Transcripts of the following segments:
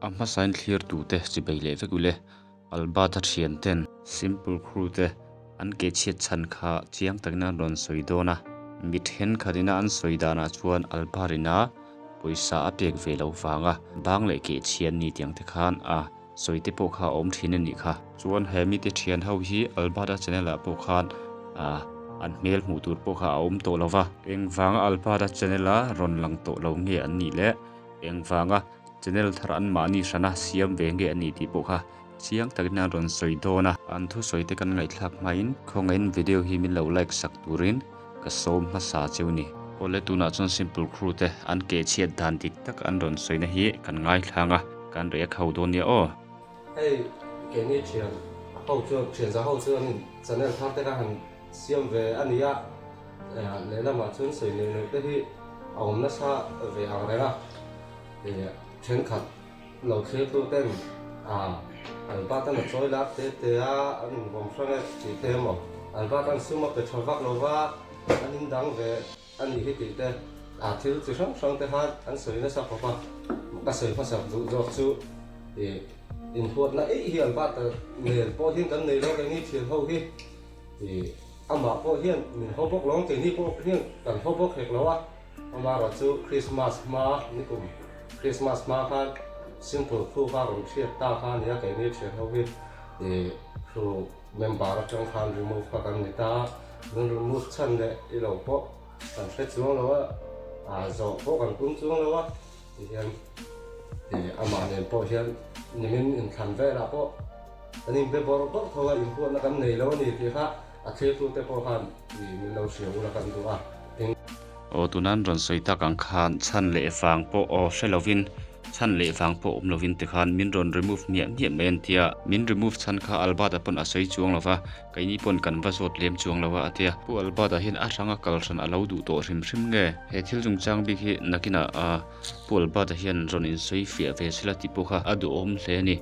amma sign clear tu te chibei le vekule Alberta thiante simple crew te an ke chiat chan kha chiang takna ron soidona mithen khadina an soidana chuan albarina poisa apek velo wanga bang le ke chian ni tiang te khan a soite po kha om thine ni kha chuan he mi te thian ho hi Alberta channel a po khan an mel mu tur po kha om to lova engwanga Alberta channel a ron lang to lo nge an ni le engwanga channel thar an mani sana siam ve nge ani ti po kha chiang takna ron soidona an thu soite kan ngai thlak main khongain video hi min lo like sak turin ka som ma sa chewni ole tuna chon simple crew te an ke chiat dan dik tak an ron soina hi kan ngai thlanga kan re khau don ya o hey ke ni thian hau chu thian za hau chu an channel thar te ka han siam ve ania le la ma chun sei ne te hi aum na sa ve ang renga thian khat lo khe tu ten Alberta na choi lak te an bom sang ti te mo Alberta suma pe chawak lova anin dang ve ani hi ti te thil chu sang te han an soi na sa pa ka soi pa sa du jo chu in huat na hi Alberta ne po hin kan nei lo ka ni thian ho hi ama po hian min ho bok long te ni po hian kan ho bok hek lawa ama ra chu Christmas ma ni kum Christmas ma khan simple crew kha ron thiat ta kha nia ke ni thian ho hi crew member atang khan remove kha kan ni ta nun remove chan le i lo po kan hre chuang lawa zo po kan kum chuang lawa hian ama ne po hian nimin in khan ve la po anin be bor po thowa in pu na kan nei lo ni ti kha a the tu te po khan min lo siau la kan tu o tunan ron soita kang khan chan le fang po o shelovin chan le fang po lovin te khan min ron remove miam men tia min remove chan kha Alberta pon asoi chuang lova kaini pon kan va zot lem chuang lova atia pu Alberta hin a ranga kalsan alo du to rim nge he thil jung chang bi hi nakina pu Alberta hian ron in soi fia ve sila ti po kha adu om hle ni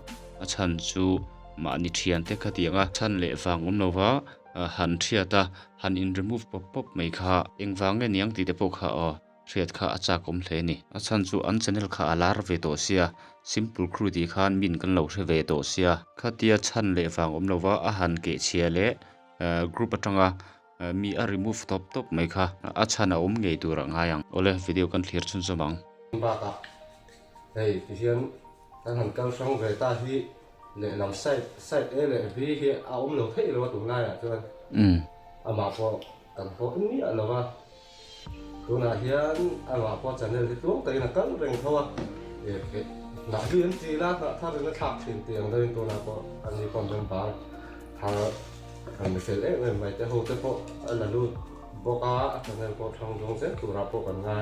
a chan chu ma ni thian te khatianga chan le fang lova han thiata han in remove pop mai kha engwang niang ti te po kha riat kha acha kom hle ni a chan chu an channel kha alar ve to sia simple crew ti khan min kan lo hre ve to sia khatia chan le wang om lova a han ke chia le group atanga mi a remove top mai kha a chana om ngei tur anga yang ole video kan thlir chun chomang ba ka hey hian kan han kal sang ve ta hi le lam side a le b hi a om lo thei lo tu na ya chuan ama po kan po ni alova tuna hian ama po channel hi tu te na kan reng thawa na hian ti la tha ring na thak thin tiang dai tuna po ani kon ben ba tha kan fel e mai te ho te po ala lu boka channel po thang dong se tu ra po kan nga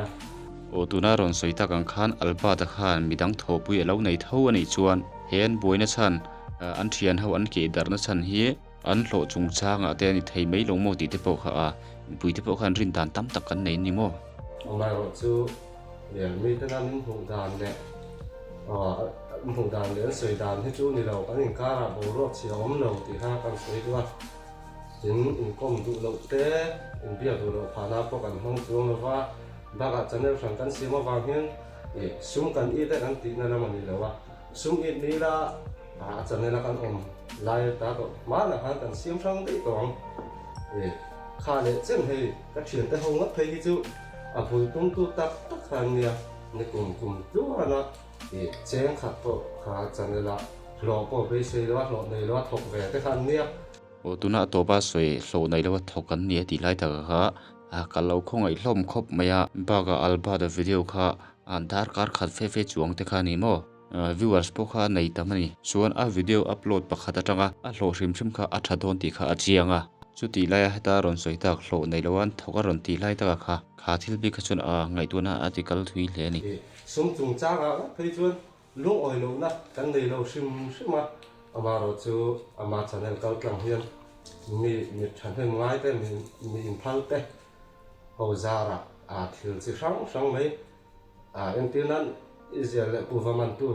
o tuna ron soita kang khan Alberta khan midang thopui alo nei tho ani chuan hen boina chan an thian ho an ke darna chan hi an hlo chung changa te ani thei mai lo mo ti te po kha pui te po khan rin dan tam tak kan nei ni mo mai ro chu le mi te nan hung dan le hung dan le soi dan hi chu ni lo kan in ka ra bo ro chi om lo ti ha kan soi wa tin in kom du lo te in bia du lo phana po kan hong chu lo wa ba ga channel sang kan sima wa hian sum kan i te kan ti na la mani lo wa sum i ni la channel kan om lai ta to ma na han kan sim sang te tong kha le chen hei ka thian te hong ngat thei hi chu a phul tum tu tak khan nia ni kum tu ana cheng khat po kha channel la lo po be sei lo lo nei lo thok ve te khan nia o tuna to ba soi hlo nei lo thok kan ni ti lai ta kha ka lo khong ai hlom khop maya ba ga Alberta video kha andar kar khat fe chuang te kha ni mo viewers po kha nei tamani chuan a video upload pakhat atanga a hlo hrim kha a tha don ti kha a chianga chuti lai heta ron soitak hlo nei lowan thoka ron ti lai taka kha thil bi kha chun ngai tuna article thui hle ni sum chung changa phei chuan lu oi lo na kan nei lo shima ama ro chu ama channel kal tlang hian mi than hen ngai te mi in phal te ho zara thil chi sang mai en tin nan Israel puvaman tu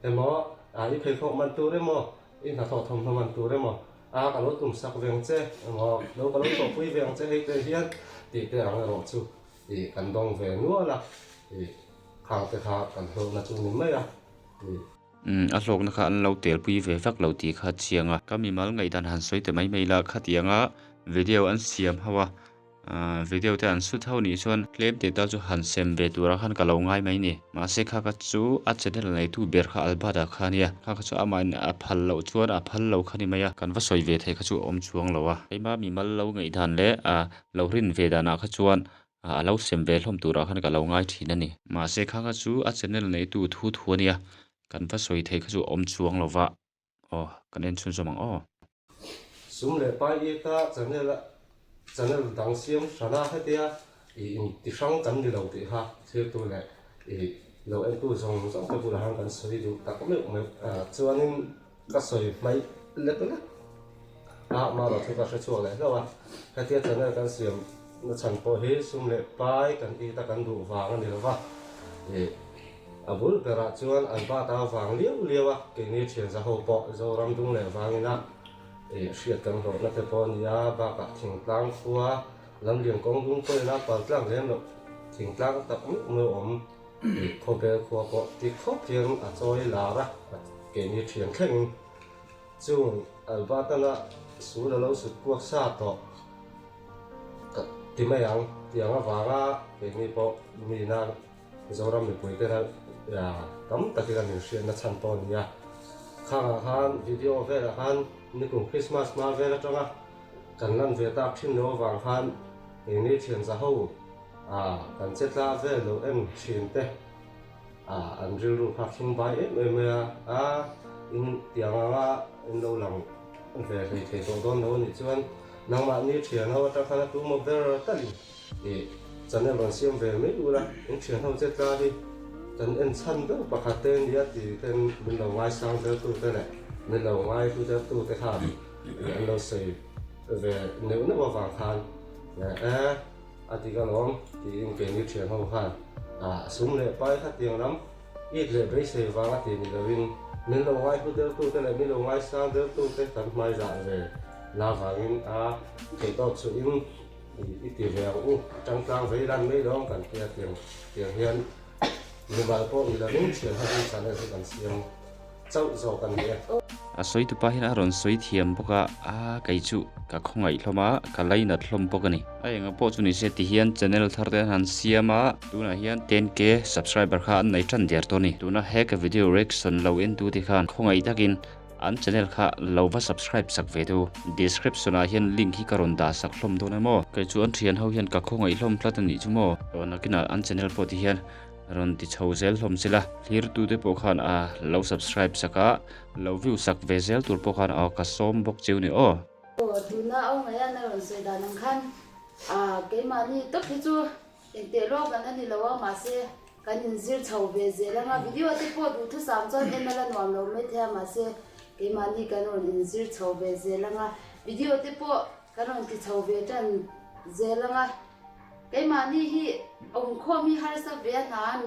emo i phei kho man tu re mo in ha tho thom man tu re mo ka lo tum sak veng che mo lo ka lo to pui veng che he te hian ti te ang ro chu kan dong ve nu la khang te kha kan ho na chu ni mai a Hlawkna kha an lo tel pui ve vak lo ti kha chianga kamimal ngai dan han soi te mai mai la kha tianga video an siam hawa video te an su thau ni chuan claim data chu han sem ve tura khan ka lo ngai mai ni ma se kha ka chu a channel nei tu ber kha Alberta khania kha chu amain a phal lo chuan a phal lo khani maya kan va soi ve thei kha chu om chuang lo wa eima mi mal lo ngai dan le a lo rin ve dana kha chuan a lo sem ve hlom tura khan ka lo ngai thin ani ma se kha chu a channel nei tu thu thu ania kan va soi thei kha chu om chuang lo wa kan en chun somang sum le pai e ta channel dang siam sana hatia in ti sang kan ni lo ti ha se tu le lo en tu song song ka pura hang kan soi du ta ko me chuanin ka soi mai le tu la ma lo thu ka se chuak le lo wa hatia channel kan siam na chan po he sum le pai kan ti ta kan du wang ni lo wa abul pera chuan an ba ta wang liu wa ke ni chen za ho po zo ram dung le wang ina siat kan ro na te pon ya ba ka thing tlang khua lam liang kong dung ko na pa tlang len lo thing tlang ta mu om Khawbel khua po ti khop thiang a choi la ra ke ni thiang kheng chung Alberta na su la lo su kuak sa to ka ti mai ang tiang a wanga ke ni po mi na zo ram mi pui te na ya tam ta ki kan ni sian na chan pon ya khang han video ve la han ni cùng Christmas ma về là trong cần làm việc ta phim nó vàng han thì ni chuyện xã hội cần chết la về lo em chuyện thế anh riêng luôn phát sinh bài em in tiếng in lâu lòng về thì tổ tôn đâu ni chuyện nang mà ni chuyện họ trong khăn tu một về tất thì cho nên bọn xem về mấy đứa là những chuyện họ chết la đi cần em săn đó bạc hạt tên đi thì tên mình đầu ngoài sang tới tu thế này nên là ngoài tu tới khám anh đâu xây về nếu nó vào vàng khan thì cái lom thì in cái như chuyện không khan súng lệ bay khát tiền lắm ít lệ bấy xây vàng thì mình là ngoài tu tới này mình là ngoài sang tới tu tới tận mai dạng về là vàng in cái tao sự in ít tiền về trăng với lan mấy đó cần tiền hiền nhưng mà có người là những chuyện hay sản là cần xem soi tu pa hin aron soi thiam boka kai chu ka khongai hloma ka laina thlom pokani ainga po chu ni se ti hian channel tharte han siama tuna hian 10k subscriber kha an nei than der to ni tuna he ka video reaction lo in tu ti khan khongai takin an channel kha lo va subscribe sak ve tu description a hian link hi karon da sak hlom do na mo kai chu an thian ho hian ka khongai hlom tlatani chu mo nakina an channel po ti hian ron ti chhozel hlom sila hlir tu te po khan lo subscribe saka lo view sak vezel tur po khan ka som bok cheu ni tuna ông ấy anh ron soi da nang khan cái mà ni tốt thì chu te ro kan ani lo ma se kan in zir chho ve ze la nga video te po du thu sam chon en la nuam lo me the ma se cái mà ni kan ron in zir chho ve ze la nga video te po kan ron ti chho ve tan ze la nga cái mà ni hi ông kho mi har sa ve na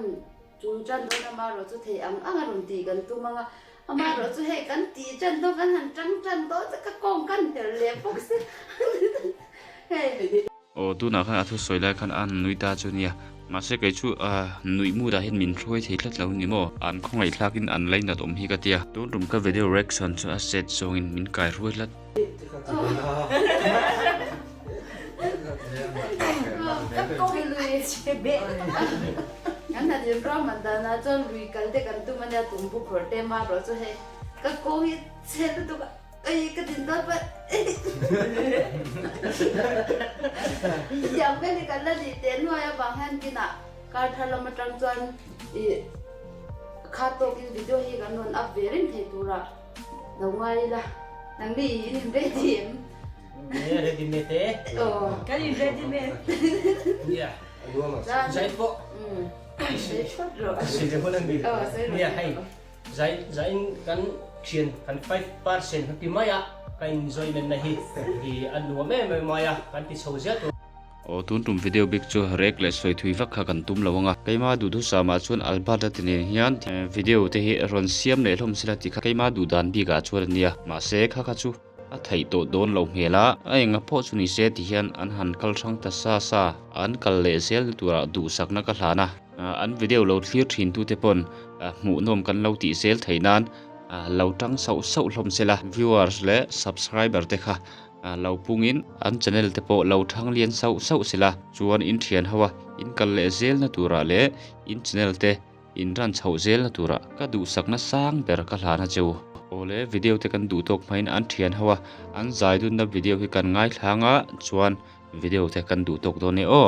chu chan do na ma ro chu the ang ron ti kan tu manga ama ro chu he kan ti chan do kan han chan do ka kong kan te le pok se he tu na khan athu soilai khan an nuita chu nia ma se kai chu nui mu da hin min thloi thei thlat lo ni mo an khongai thlakin an laina tom hi ka tia tu rum ka video reaction chu a set song in min kai ruai lat Koi lui chebe. Yang na din ro man da na chon lui kal te kan tu man ya tum bu khor te ma ro chu he. Ka koi che tu ka ai ka din da pa. Yang be ni kan la di te no ya bang han ki na. Ka thala ma tang chon kha to ki video hi kan non up verin the tu ra. Đâu ngoài là nang đi in be tim. Yeah, ready made eh? Kan you ready made? Yeah. Zai po. Sige po lang dito. Yeah, hay. Zai kan ksien kan 5% hati maya kan enjoyment na hit. Di anu me maya kan ti sozia to. tun tum video big chu rek le soi thui vak kha kan tum lawanga keima du du sama chun Alberta tine hian video te hi ron siam le hlom sila ti kha keima du dan bi ga chuan nia ma se kha chu a thei to don lo hmela ainga pho chu ni se ti hian an han kal thang ta sa an kal le sel tura du sakna ka hlana an video lo thlir thin tu te pon mu nom kan lo ti sel theinan lo tang so hlom sela viewers le subscriber te kha lo pungin an channel te po lo thang lian so sela chuan in thian hawa in kal le zel na tura le in channel te in ran chho zel na tura ka du sakna sang ber ka hlana cheu ole video te kan du tok main an thian hawa an zai dun na video hi kan ngai thlanga chuan video te kan du tok do ne o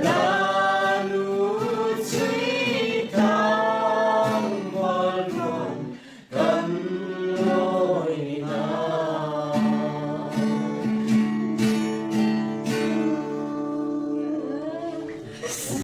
La